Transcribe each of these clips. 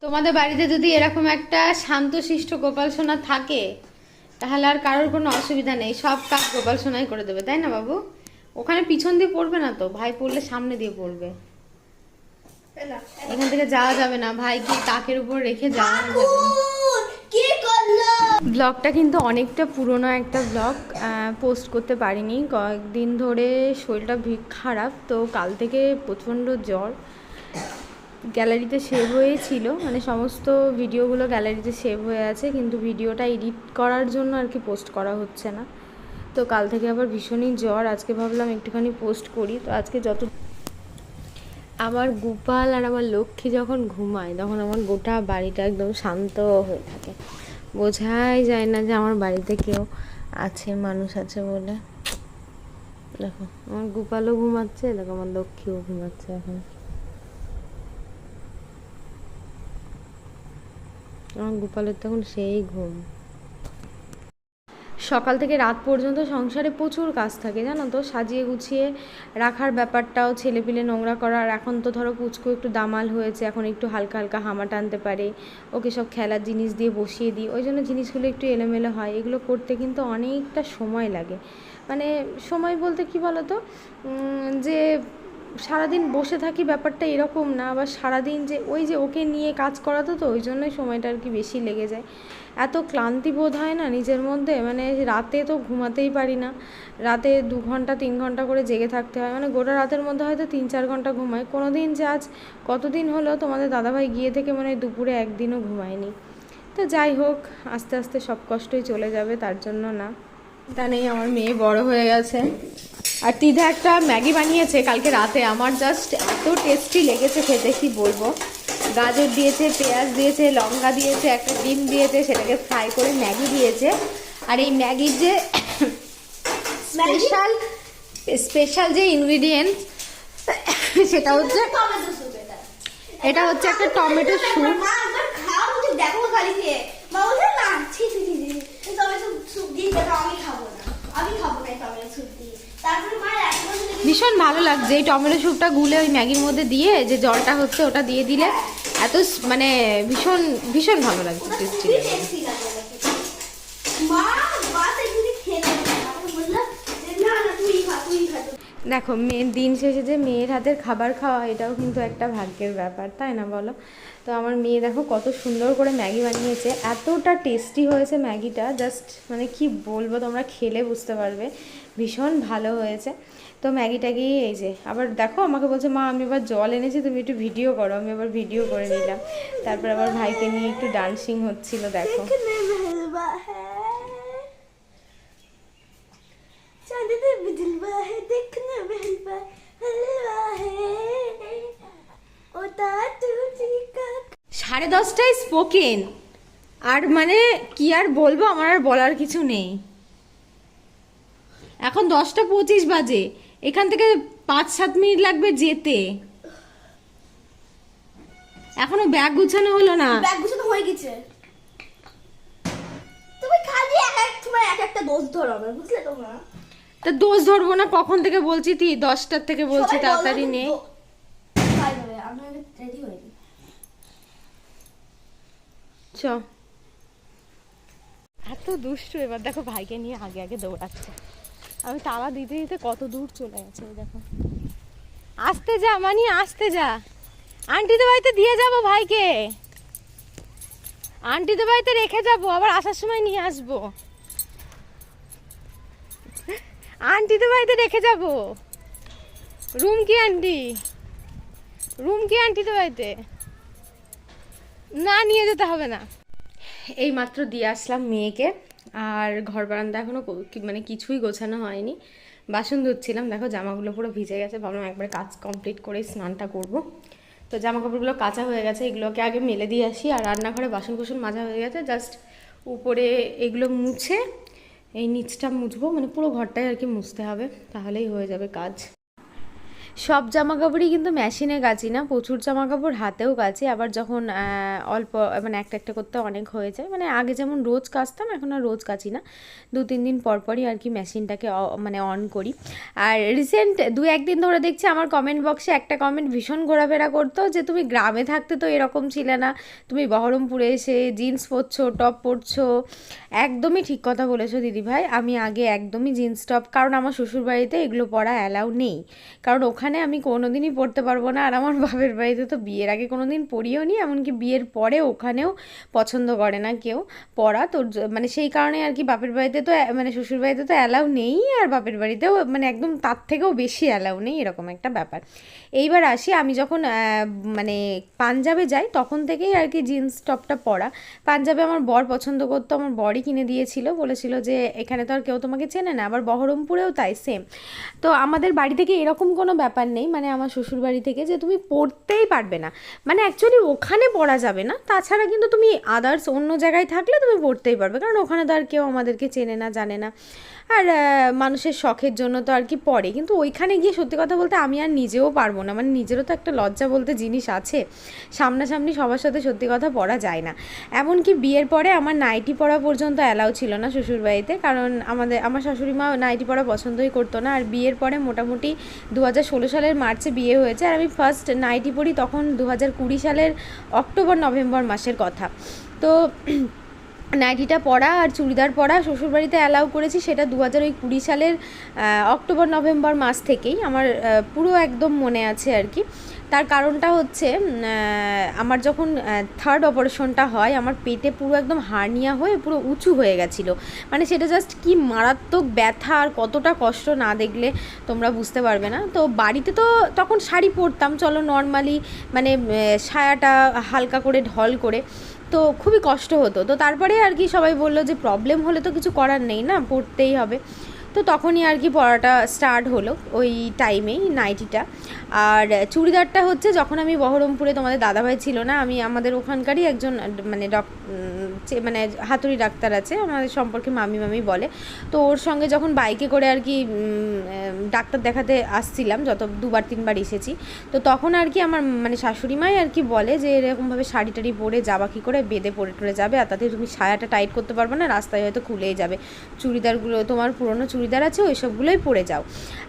তোমাদের বাড়িতে যদি এরকম একটা শান্তশিষ্ট গোপাল সোনা থাকে তাহলে আর কারোর কোনো অসুবিধা নেই, সব কাজ গোপাল সোনাই করে দেবে, তাই না বাবু? ওখানে পিছন দিয়ে পড়বে না তো, ভাই পড়লে সামনে দিয়ে পড়বে। এখান থেকে যাওয়া যাবে না, ভাই কি তাকের উপর রেখে যাওয়া যাবে না। ব্লগটা কিন্তু অনেকটা পুরনো একটা ব্লগ, পোস্ট করতে পারিনি কয়েকদিন ধরে, শরীরটা খারাপ তো, কাল থেকে প্রচণ্ড জ্বর। গ্যালারিতে সেভ হয়েছিল, মানে সমস্ত ভিডিওগুলো গ্যালারিতে সেভ হয়ে আছে, কিন্তু ভিডিওটা এডিট করার জন্য আর কি পোস্ট করা হচ্ছে না। তো কাল থেকে আবার ভীষণই জ্বর, আজকে ভাবলাম একটুখানি পোস্ট করি। তো আজকে আমার গোপাল আর আমার লক্ষ্মী যখন ঘুমায় তখন আমার গোটা বাড়িটা একদম শান্ত হয়ে থাকে, বোঝাই যায় না যে আমার বাড়িতে কেউ আছে, মানুষ আছে বলে। দেখো আমার গোপালও ঘুমাচ্ছে, দেখো আমার লক্ষ্মীও ঘুমাচ্ছে এখন। আমার গোপালের তখন সেই ঘুম। সকাল থেকে রাত পর্যন্ত সংসারে প্রচুর কাজ থাকে জানো তো, সাজিয়ে গুছিয়ে রাখার ব্যাপারটাও, ছেলেপিলে নোংরা করার। এখন তো ধরো পুচকু একটু দামাল হয়েছে, এখন একটু হালকা হালকা হামা টানতে পারে, ওকে সব খেলার জিনিস দিয়ে বসিয়ে দিই, ওই জন্য জিনিসগুলো একটু এলোমেলো হয়। এগুলো করতে কিন্তু অনেকটা সময় লাগে, মানে সময় বলতে কি বলো তো, যে সারাদিন বসে থাকি ব্যাপারটা এরকম না, আবার সারাদিন যে ওই যে ওকে নিয়ে কাজ করাতো, তো ওই জন্যই সময়টা আর কি বেশি লেগে যায়। এত ক্লান্তি বোধ হয় না নিজের মধ্যে, মানে রাতে তো ঘুমাতেই পারি না, রাতে 2 ঘন্টা 3 ঘন্টা করে জেগে থাকতে হয়, মানে গোটা রাতের মধ্যে হয়তো 3-4 ঘন্টা ঘুমাই। কোনো দিন যে আজ কতদিন হলো তোমাদের দাদাভাই গিয়ে থেকে মানে দুপুরে একদিনও ঘুমায়নি। তো যাই হোক, আস্তে আস্তে সব কষ্টই চলে যাবে, তার জন্য না। তা নেই, আমার মেয়ে বড় হয়ে গেছে। আর তিধা একটা ম্যাগি বানিয়েছে কালকে রাতে, আমার জাস্ট এত টেস্টি লেগেছে খেতে, কি বলবো। গাজর দিয়েছে, পেঁয়াজ দিয়েছে, লঙ্কা দিয়েছে, একটা ডিম দিয়েছে, সেটাকে ফ্রাই করে ম্যাগি দিয়েছে। আর এই ম্যাগির যে স্পেশাল স্পেশাল যে ইনগ্রিডিয়েন্ট সেটা হচ্ছে, এটা হচ্ছে একটা টমেটো স্যুপ। ভীষণ ভালো লাগছে এই টমেটো স্যুপটা গুলে ওই ম্যাগির মধ্যে দিয়ে, যে জলটা হচ্ছে ওটা দিয়ে দিলে এত মানে ভীষণ ভীষণ ভালো লাগছে, টেস্টি লাগে। দেখো মেয়ের দিন শেষে যে মেয়ের হাতের খাবার খাওয়া, এটাও কিন্তু একটা ভাগ্যের ব্যাপার, তাই না বলো? তো আমার মেয়ে দেখো কত সুন্দর করে ম্যাগি বানিয়েছে, এতটা টেস্টি হয়েছে ম্যাগিটা, জাস্ট মানে কি বলবো, তোমরা খেলে বুঝতে পারবে, ভীষণ ভালো হয়েছে। তো ম্যাগিটাকে এই যে আবার দেখো আমাকে বলছে, মা আমি এবার জল এনেছি, তুমি একটু ভিডিও করো। আমি আবার ভিডিও করে নিলাম, তারপর আবার ভাইকে নিয়ে একটু ডান্সিং হচ্ছিল দেখো। সাড়ে 10টায় স্পোকেন, আর মানে কি আর বলবো, আমার আর বলার কিছু নেই। এখন 10টা 25 বাজে, এখান থেকে 5-7 মিনিট লাগবে যেতে, এখনো ব্যাগ গুছানো হলো না। ব্যাগ গুছানো হয়ে গেছে, তুমি খালি এক সময় এক একটা দোষ ধরো না, বুঝলে তোমরা? তা দোষ ধরবো না, কখন থেকে বলছি, 10টার থেকে বলছি তাড়াতাড়ি নে। আমি রেডি হয়ে নি। চ, এত দুষ্টু, এবার দেখো ভাইকে নিয়ে আগে আগে দৌড়াচ্ছে, আমি তালা দিতে দিতে কত দূর চলে গেছে দেখো। আসতে যা মানি, আসতে যা, আন্টিদের বাড়িতে দিয়ে যাবো ভাইকে, আন্টিদের বাড়িতে রেখে যাবো, আবার আসার সময় নিয়ে আসবো, আন্টিদের বাড়িতে রেখে যাবো। রুম কি আন্টি, রুম কি আন্টিদের বাড়িতে? না, নিয়ে যেতে হবে না। এই মাত্র দিয়ে আসলাম মেয়েকে, আর ঘর বারান্দা এখনো মানে কিছুই গোছানো হয়নি, বাসন ধুচ্ছিলাম, দেখো জামাগুলো পুরো ভিজে গেছে, ভাবলাম একবার কাজ কমপ্লিট করে স্নানটা করব। তো জামা কাপড়গুলো কাচা হয়ে গেছে, এগুলোকে আগে মেলে দিয়ে আসি, আর রান্নাঘরে বাসন কুসন মাজা হয়ে গেছে, জাস্ট উপরে এগুলো মুছে এই নিচটা মুছবো, মানে পুরো ঘরটাই আর কি মুছতে হবে, তাহলেই হয়ে যাবে কাজ। সব জামা কাপড়ই কিন্তু মেশিনে কাচি না, প্রচুর জামা কাপড় হাতেও কাচি। আবার যখন অল্প মানে একটা একটা করতে অনেক হয়ে যায়, মানে আগে যেমন রোজ কাচতাম, এখন আর রোজ কাচি না, 2-3 দিন পর পরই আর কি মেশিনটাকে মানে অন করি। আর রিসেন্ট 2-1 দিন ধরে দেখছি আমার কমেন্ট বক্সে একটা কমেন্ট ভীষণ ঘোরাফেরা করতো যে তুমি গ্রামে থাকতে তো এরকম ছিলে না, তুমি বহরমপুরে এসে জিন্স পরছো, টপ পরছো। একদমই ঠিক কথা বলেছো দিদিভাই, আমি আগে একদমই জিন্স টপ, কারণ আমার শ্বশুরবাড়িতে এগুলো পরা অ্যালাউ নেই, কারণ ওখানে আমি কোনো দিনই পরতে পারবো না। আর আমার বাপের বাড়িতে তো বিয়ের আগে কোনো দিন পরিও নি, এমনকি বিয়ের পরে ওখানেও পছন্দ করে না কেউ পরা। তো মানে সেই কারণে আর কি বাপের বাড়িতে তো মানে শ্বশুর বাড়িতে তো অ্যালাউ নেই, আর বাপের বাড়িতেও মানে একদম তার থেকেও বেশি অ্যালাউ নেই, এরকম একটা ব্যাপার। এইবার আসি, আমি যখন মানে পাঞ্জাবে যাই তখন থেকেই আর কি জিন্স টপটা পরা। পাঞ্জাবে আমার বর পছন্দ করতো, আমার বরই কিনে দিয়েছিল, বলেছিল যে এখানে তো আর কেউ তোমাকে চেনে না। আবার বহরমপুরেও তাই সেম। তো আমাদের বাড়ি থেকে এরকম কোনো ব্যাপার নেই, মানে আমার শ্বশুর বাড়ি থেকে যে তুমি পড়তেই পারবে না, মানে অ্যাকচুয়ালি ওখানে পড়া যাবে না, তাছাড়া কিন্তু তুমি আদার্স অন্য জায়গায় থাকলে তুমি পড়তেই পারবে, কারণ ওখানে তো আর কেউ আমাদেরকে চেনে না, জানে না। আর মানুষের শখের জন্য তো আর কি পড়ে, কিন্তু ওইখানে গিয়ে সত্যি কথা বলতে আমি আর নিজেও পারবো না, মানে নিজেরও তো একটা লজ্জা বলতে জিনিস আছে, সামনাসামনি সবার সাথে সত্যি কথা পড়া যায় না। এমনকি বিয়ের পরে আমার নাইটি পরা পর্যন্ত অ্যালাউ ছিল না শ্বশুরবাড়িতে, কারণ আমার শাশুড়ি মা নাইটি পরা পছন্দই করতো না। আর বিয়ের পরে মোটামুটি 2016 সালের মার্চে বিয়ে হয়েছে, আর আমি ফার্স্ট নাইটি পরি তখন 2020 সালের অক্টোবর-নভেম্বর মাসের কথা। তো নাইটিটা পরা আর চুড়িদার পরা শ্বশুরবাড়িতে অ্যালাউ করেছি, সেটা 2020 সালের অক্টোবর-নভেম্বর মাস থেকেই আমার পুরো একদম মনে আছে আর কি। তার কারণটা হচ্ছে আমার যখন থার্ড অপারেশনটা হয়, আমার পেটে পুরো একদম হার্নিয়া হয়ে পুরো উঁচু হয়ে গেছিলো, মানে সেটা জাস্ট কি মারাত্মক ব্যথা, আর কতটা কষ্ট না দেখলে তোমরা বুঝতে পারবে না। তো বাড়িতে তো তখন শাড়ি পরতাম, চলো নর্মালি, মানে সায়াটা হালকা করে ঢল করে, তো খুবই কষ্ট হতো। তো তারপরে আর কি সবাই বললো যে প্রবলেম হলে তো কিছু করার নেই না, পড়তেই হবে। তো তখনই আর কি পড়াটা স্টার্ট হলো ওই টাইমেই নাইটিটা। আর চুড়িদারটা হচ্ছে যখন আমি বহরমপুরে, তোমাদের দাদাভাই ছিল না, আমি আমাদের ওখানকারই একজন মানে মানে হাতুড়ি ডাক্তার আছে, আমাদের সম্পর্কে মামি মামি বলে। তো ওর সঙ্গে যখন বাইকে করে আর কি ডাক্তার দেখাতে আসছিলাম, যত 2-3 বার এসেছি, তো তখন আর কি আমার মানে শাশুড়ি মাই আর কি বলে যে এরকমভাবে শাড়ি টাড়ি পরে যাবা কী করে, বেঁধে পরে টরে যাবে, আর তাতে তুমি সায়াটা টাইট করতে পারবে না, রাস্তায় হয়তো খুলেই যাবে, চুড়িদারগুলো তোমার পুরনো চুড়িদার আছে ওই সবগুলোই পরে যাও।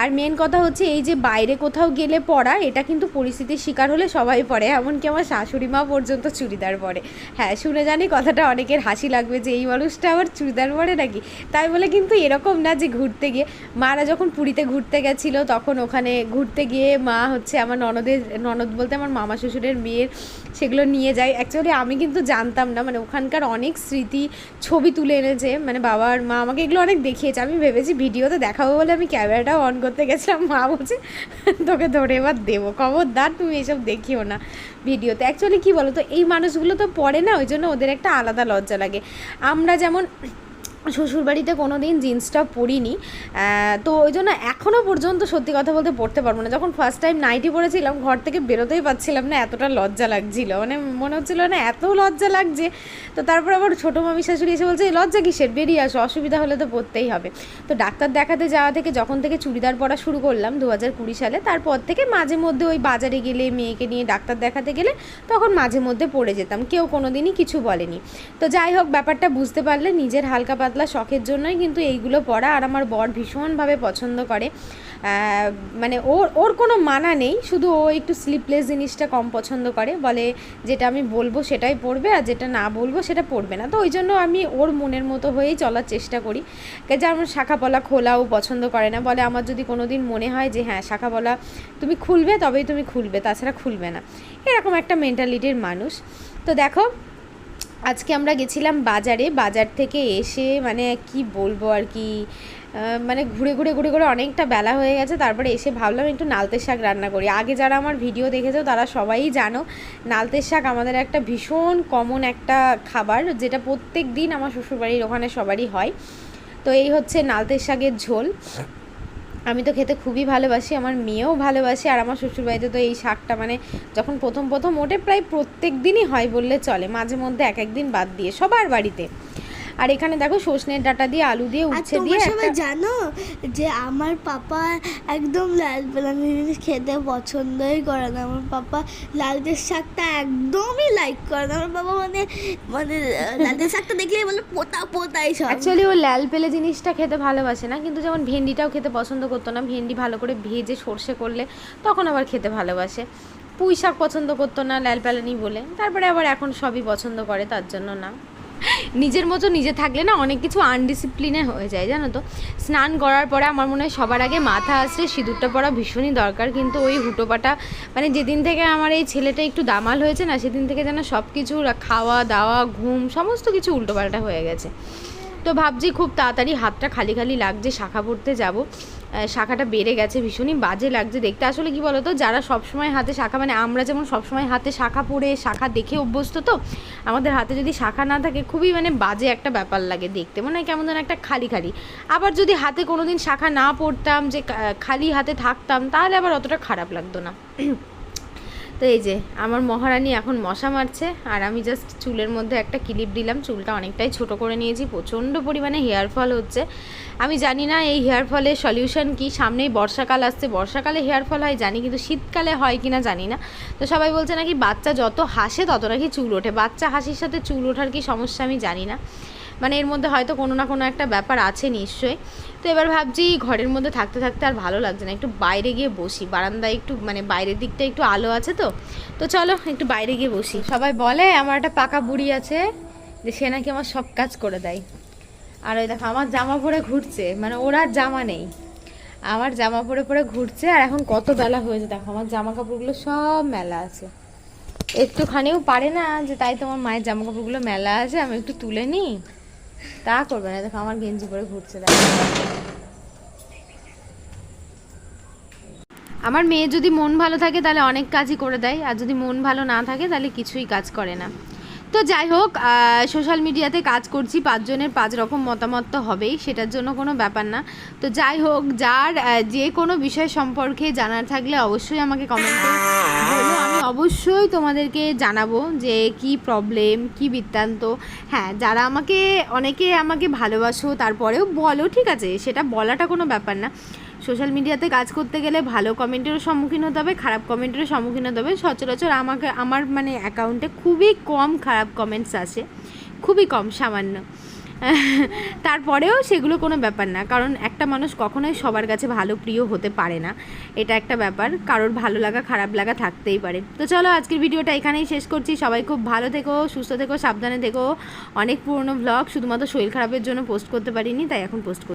আর মেন কথা হচ্ছে এই যে বাইরে কোথাও গেলে পরা, এটা কিন্তু পরিস্থিতির শিকার হলে সবাই পরে, এমনকি আমার শাশুড়ি মা পর্যন্ত চুড়িদার পরে। হ্যাঁ, শুনে জানি কথাটা অনেকের হাসি লাগবে যে এই মানুষটা আবার চুড়িদার পরে নাকি, তাই বলে কিন্তু এরকম না যে ঘুরতে গিয়ে, মারা যখন পুরীতে ঘুরতে গেছিলো তখন ওখানে ঘুরতে গিয়ে মা হচ্ছে আমার ননদ বলতে আমার মামা শ্বশুরের মেয়ের সেগুলো নিয়ে যায়। অ্যাকচুয়ালি আমি কিন্তু জানতাম না, মানে ওখানকার অনেক স্মৃতি ছবি তুলে এনেছে, মানে বাবার মা আমাকে এগুলো অনেক দেখিয়েছে। আমি ভেবেছি ভিডিওতে দেখাবো বলে আমি ক্যামেরাটাও অন করতে গেছিলাম, মা বলছে তোকে ধরে এবার দেবো, খবরদার তুমি এসব দেখিও না ভিডিওতে। অ্যাকচুয়ালি কী বলো তো, এই মানুষগুলো তো পড়ে না, ওই জন্য ওদের একটা আলাদা লজ্জা লাগে। আমরা যেমন শ্বশুরবাড়িতে কোনো দিন জিন্সটা পরিনি, তো ওই জন্য এখনও পর্যন্ত সত্যি কথা বলতে পরতে পারবো না। যখন ফার্স্ট টাইম নাইটি পরেছিলাম ঘর থেকে বেরোতেই পারছিলাম না, এতটা লজ্জা লাগছিলো, মানে মনে হচ্ছিলো না এত লজ্জা লাগছে। তো তারপর আবার ছোটো মামি শাশুড়ি এসে বলছে লজ্জা কিসের, বেরিয়ে আসো, অসুবিধা হলে তো পরতেই হবে। তো ডাক্তার দেখাতে যাওয়া থেকে যখন থেকে চুড়িদার পরা শুরু করলাম 2020 সালে, তারপর থেকে মাঝে মধ্যে ওই বাজারে গেলে, মেয়েকে নিয়ে ডাক্তার দেখাতে গেলে তখন মাঝে মধ্যে পরে যেতাম, কেউ কোনো দিনই কিছু বলেনি। তো যাই হোক, ব্যাপারটা বুঝতে পারলে নিজের হালকা পাতলা শখের জন্যই কিন্তু এইগুলো পরা। আর আমার বর ভীষণভাবে পছন্দ করে, মানে ওর কোনো মানা নেই, শুধু ও একটু স্লিপলেস জিনিসটা কম পছন্দ করে, বলে যেটা আমি বলবো সেটাই পরবে, আর যেটা না বলবো সেটা পরবে না। তো ওই জন্য আমি ওর মনের মতো হয়েই চলার চেষ্টা করি। যেমন শাখা পলা খোলাও পছন্দ করে না, বলে আমার যদি কোনো দিন মনে হয় যে হ্যাঁ শাখা পলা তুমি খুলবে তবেই তুমি খুলবে, তাছাড়া খুলবে না, এরকম একটা মেন্টালিটির মানুষ। তো দেখো, আজকে আমরা গেছিলাম বাজারে, বাজার থেকে এসে মানে কি বলবো আর কি, মানে ঘুরে ঘুরে অনেকটা বেলা হয়ে গেছে। তারপরে এসে ভাবলাম একটু নালতের শাক রান্না করি। আগে যারা আমার ভিডিও দেখেছো তারা সবাই জানো নালতের শাক আমাদের একটা ভীষণ কমন একটা খাবার, যেটা প্রত্যেক দিন আমার শ্বশুরবাড়ির ওখানে সবারই হয়। তো এই হচ্ছে নালতের শাকের ঝোল। আমি তো খেতে খুবই ভালোবাসি, আমার মেয়েও ভালোবাসে। আর আমার শ্বশুরবাড়িতে তো এই শাকটা মানে যখন প্রথম ওঠে প্রায় প্রত্যেক দিনই হয় বললে চলে, মাঝে মধ্যে এক একদিন বাদ দিয়ে সবার বাড়িতে। আর এখানে দেখো সজনের ডাঁটা দিয়ে আলু দিয়ে আর উচ্ছে তোমরা দিয়ে সবাই একটা জানো যে আমার পাপা একদম লাল বেলানি জিনিস খেতে পছন্দই করে না। আমার পাপা লালদের শাকটা একদমই লাইক করে না। আমার বাবা মানে মানে লালদের শাকটা দেখলেই বলে পোতা পোতাই সব। অ্যাকচুয়ালি ও লাল পেলে জিনিসটা খেতে ভালোবাসে না, কিন্তু যেমন ভেন্ডিটাও খেতে পছন্দ করতো না, ভেন্ডি ভালো করে ভেজে সর্ষে করলে তখন আবার খেতে ভালোবাসে। পুঁই শাক পছন্দ করতো না লাল পেলানি বলে, তারপরে আবার এখন সবই পছন্দ করে, তার জন্য না। নিজের মতো নিজে থাকলে না অনেক কিছু আনডিসিপ্লিনে হয়ে যায় জানো তো। স্নান করার পরে আমার মনে হয় সবার আগে মাথা আসলে সিঁদুরটা পরা ভীষণই দরকার, কিন্তু ওই হুটোপাটা মানে যেদিন থেকে আমার এই ছেলেটা একটু দামাল হয়েছে না, সেদিন থেকে যেন সব কিছু খাওয়া দাওয়া ঘুম সমস্ত কিছু উল্টোপাল্টা হয়ে গেছে। তো ভাবছি খুব তাড়াতাড়ি হাতটা খালি খালি লাগছে, শাখা পড়তে যাব। শাখাটা বেড়ে গেছে, ভীষণই বাজে লাগছে দেখতে। আসলে কি বলো তো, যারা সবসময় হাতে শাখা, মানে আমরা যেমন সবসময় হাতে শাখা পরে শাখা দেখে অভ্যস্ত, তো আমাদের হাতে যদি শাখা না থাকে খুবই মানে বাজে একটা ব্যাপার লাগে দেখতে, মানে কেমন যেন একটা খালি খালি। আবার যদি হাতে কোনো দিন শাখা না পরতাম, যে খালি হাতে থাকতাম, তাহলে আবার অতটা খারাপ লাগতো না। তো এই যে আমার মহারানী এখন মশা মারছে, আর আমি জাস্ট চুলের মধ্যে একটা ক্লিপ দিলাম। চুলটা অনেকটাই ছোট করে নিয়েছি, প্রচণ্ড পরিমাণে হেয়ার ফল হচ্ছে। আমি জানি না এই হেয়ার ফলের সলিউশন কি। সামনেই বর্ষাকাল আসছে, বর্ষাকালে হেয়ার ফল হয় জানি, কিন্তু শীতকালে হয় কি না জানি না। তো সবাই বলছে নাকি বাচ্চা যত হাসে তত নাকি চুল ওঠে। বাচ্চা হাসির সাথে চুল ওঠার কি সমস্যা আমি জানি না, মানে এর মধ্যে হয়তো কোনো না কোনো একটা ব্যাপার আছে নিশ্চয়ই। তো এবার ভাবছি ঘরের মধ্যে থাকতে থাকতে আর ভালো লাগছে না, একটু বাইরে গিয়ে বসি। বারান্দায় একটু মানে বাইরের দিকটা একটু আলো আছে, তো চলো একটু বাইরে গিয়ে বসি। সবাই বলে আমার একটা পাকা বুড়ি আছে, যে সে নাকি আমার সব কাজ করে দেয়। আর ওই দেখো আমার জামা পরে ঘুরছে, মানে ওর আর জামা নেই, আমার জামা পরে পরে ঘুরছে। আর এখন কত বেলা হয়েছে দেখো, আমার জামা কাপড়গুলো সব মেলা আছে। একটুখানিও পারে না যে তাই তোমার মায়ের জামা কাপড়গুলো মেলা আছে, আমি একটু তুলে নিই, তা করবে না। দেখো আমার গেঞ্জি পরে ঘুরছে দেখো। আমার মেয়ে যদি মন ভালো থাকে তাহলে অনেক কাজই করে দেয়, আর যদি মন ভালো না থাকে তাহলে কিছুই কাজ করে না। তো যাই হোক, সোশ্যাল মিডিয়াতে কাজ করছি, 5 জনের 5 রকম মতামত তো হবেই, সেটার জন্য কোনো ব্যাপার না। তো যাই হোক, যার যে কোনো বিষয় সম্পর্কে জানার থাকলে অবশ্যই আমাকে কমেন্টে বলো, আমি অবশ্যই তোমাদেরকে জানাবো যে কি প্রবলেম, কি বৃত্তান্ত। হ্যাঁ, যারা অনেকে আমাকে ভালোবাসো তারপরেও বলো, ঠিক আছে, সেটা বলাটা কোনো ব্যাপার না। সোশ্যাল মিডিয়াতে কাজ করতে গেলে ভালো কমেন্টেরও সম্মুখীন হতে হবে, খারাপ কমেন্টেরও সম্মুখীন হতে হবে। সচরাচর আমার মানে অ্যাকাউন্টে খুবই কম খারাপ কমেন্টস আসে, খুবই কম, সামান্য। তারপরেও সেগুলো কোনো ব্যাপার না, কারণ একটা মানুষ কখনোই সবার কাছে ভালো প্রিয় হতে পারে না, এটা একটা ব্যাপার। কারোর ভালো লাগা খারাপ লাগা থাকতেই পারে। তো চলো আজকের ভিডিওটা এখানেই শেষ করছি। সবাই খুব ভালো থেকো, সুস্থ থেকো, সাবধানে থেকো। অনেক পুরনো ভ্লগ শুধুমাত্র শরীর খারাপের জন্য পোস্ট করতে পারিনি, তাই এখন পোস্ট করছি।